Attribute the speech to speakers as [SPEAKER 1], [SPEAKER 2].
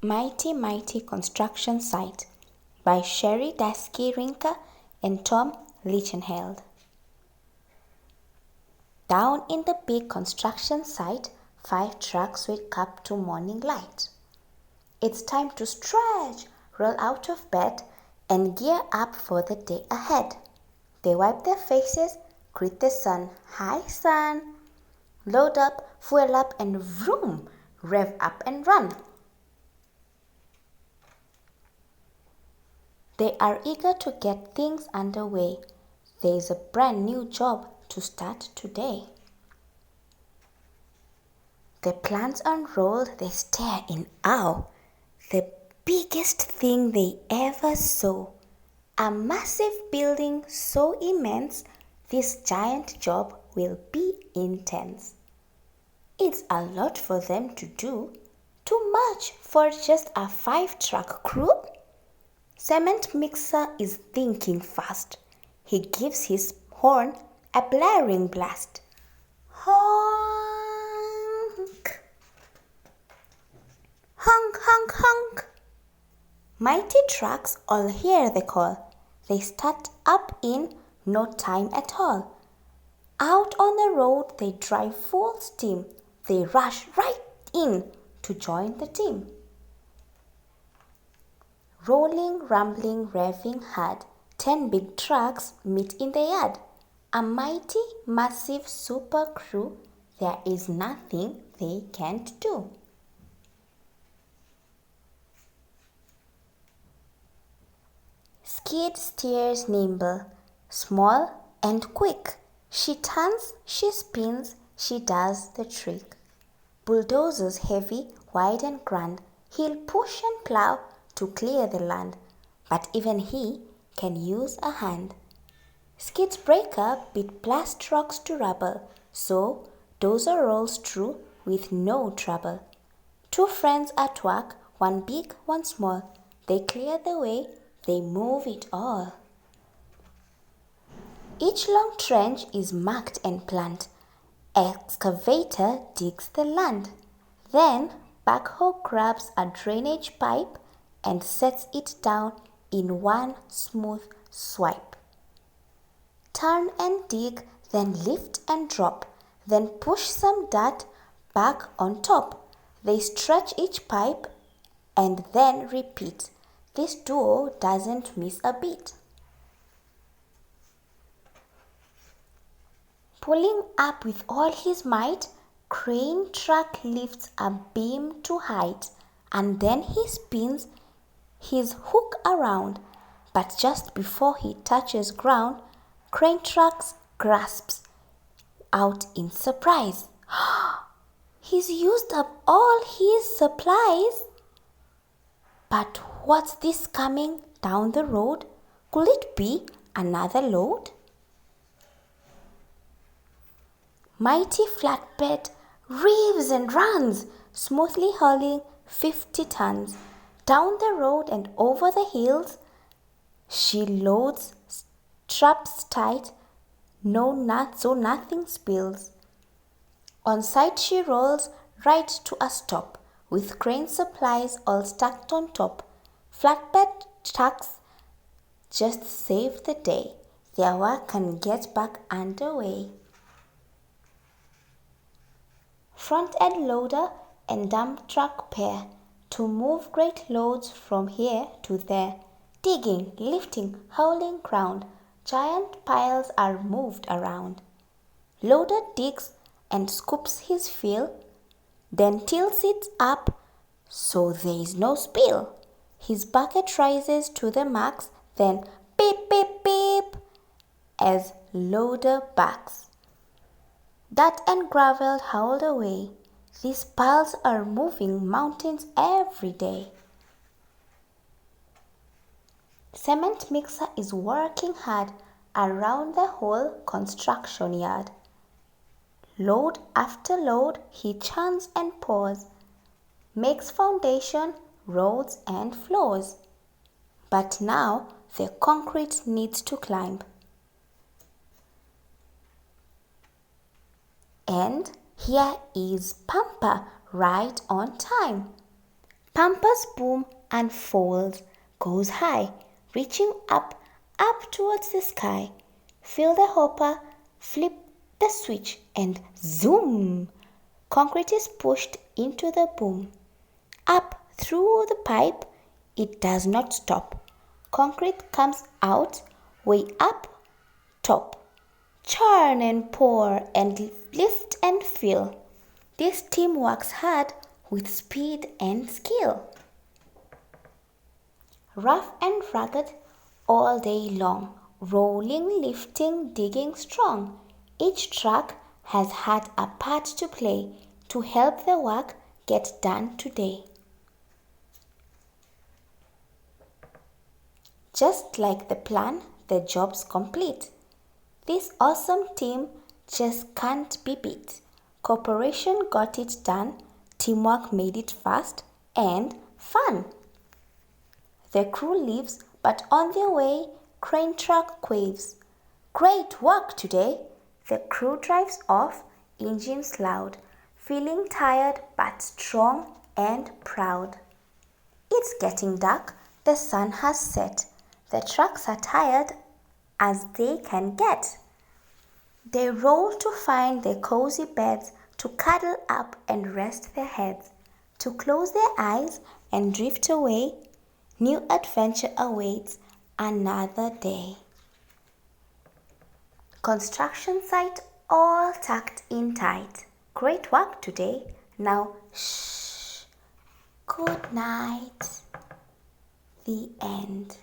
[SPEAKER 1] Mighty Mighty Construction Site by Sherry Dasky Rinker and Tom Lichtenheld. Down in the big construction site, 5 trucks wake up to morning light. It's time to stretch, roll out of bed, and gear up for the day ahead. They wipe their faces, greet the sun. Hi, sun. Load up, fuel up, and vroom, rev up and run. They are eager to get things underway. There is a brand new job to start today. The plans unrolled, they stare in awe. The biggest thing they ever saw. A massive building so immense, this giant job will be intense. It's a lot for them to do. Too much for just a 5-truck crew? Cement Mixer is thinking fast. He gives his horn a blaring blast. Honk! Honk, honk, honk! Mighty trucks all hear the call. They start up in no time at all. Out on the road they drive full steam. They rush right in to join the team. Rolling, rumbling, revving hard, 10 big trucks meet in the yard. A mighty, massive super crew, there is nothing they can't do. Skid steers nimble, small and quick. She turns, she spins, she does the trick. Bulldozers heavy, wide and grand, he'll push and plow to clear the land, but even he can use a hand. Skids break up, beat blast rocks to rubble, so Dozer rolls through with no trouble. 2 friends at work, one big, one small. They clear the way, they move it all. Each long trench is marked and planned. Excavator digs the land. Then backhoe grabs a drainage pipe and sets it down in one smooth swipe. Turn and dig, then lift and drop, then push some dirt back on top. They stretch each pipe and then repeat. This duo doesn't miss a beat. Pulling up with all his might, crane truck lifts a beam to height, and then he spins his hook around, but just before he touches ground, crane truck grasps out in surprise. He's used up all his supplies. But what's this coming down the road? Could it be another load? Mighty flatbed reaves and runs, smoothly hauling 50 tons. Down the road and over the hills, she loads, straps tight, so nothing spills. On site she rolls right to a stop, with crane supplies all stacked on top. Flatbed trucks just save the day. Their work can get back underway. Front end loader and dump truck pair to move great loads from here to there. Digging, lifting, hauling ground, giant piles are moved around. Loader digs and scoops his fill, then tilts it up so there is no spill. His bucket rises to the max, then beep beep beep as loader backs. Dirt and gravel hauled away. These piles are moving mountains every day. Cement Mixer is working hard around the whole construction yard. Load after load he churns and pours, makes foundation, roads and floors. But now the concrete needs to climb. And here is Pampa right on time. Pampers boom and folds, goes high, reaching up, up towards the sky. Fill the hopper, flip the switch, and zoom! Concrete is pushed into the boom. Up through the pipe, it does not stop. Concrete comes out, way up top. Churn and pour and lift and fill. This team works hard with speed and skill. Rough and rugged all day long, rolling, lifting, digging strong. Each truck has had a part to play to help the work get done today. Just like the plan, the job's complete. This awesome team just can't be beat. Cooperation got it done, teamwork made it fast and fun. The crew leaves, but on their way, crane truck quaves. Great work today! The crew drives off, engines loud, feeling tired but strong and proud. It's getting dark, the sun has set. The trucks are tired as they can get. They roll to find their cozy beds, to cuddle up and rest their heads, to close their eyes and drift away. New adventure awaits another day. Construction site all tucked in tight. Great work today. Now shh. Good night. The end.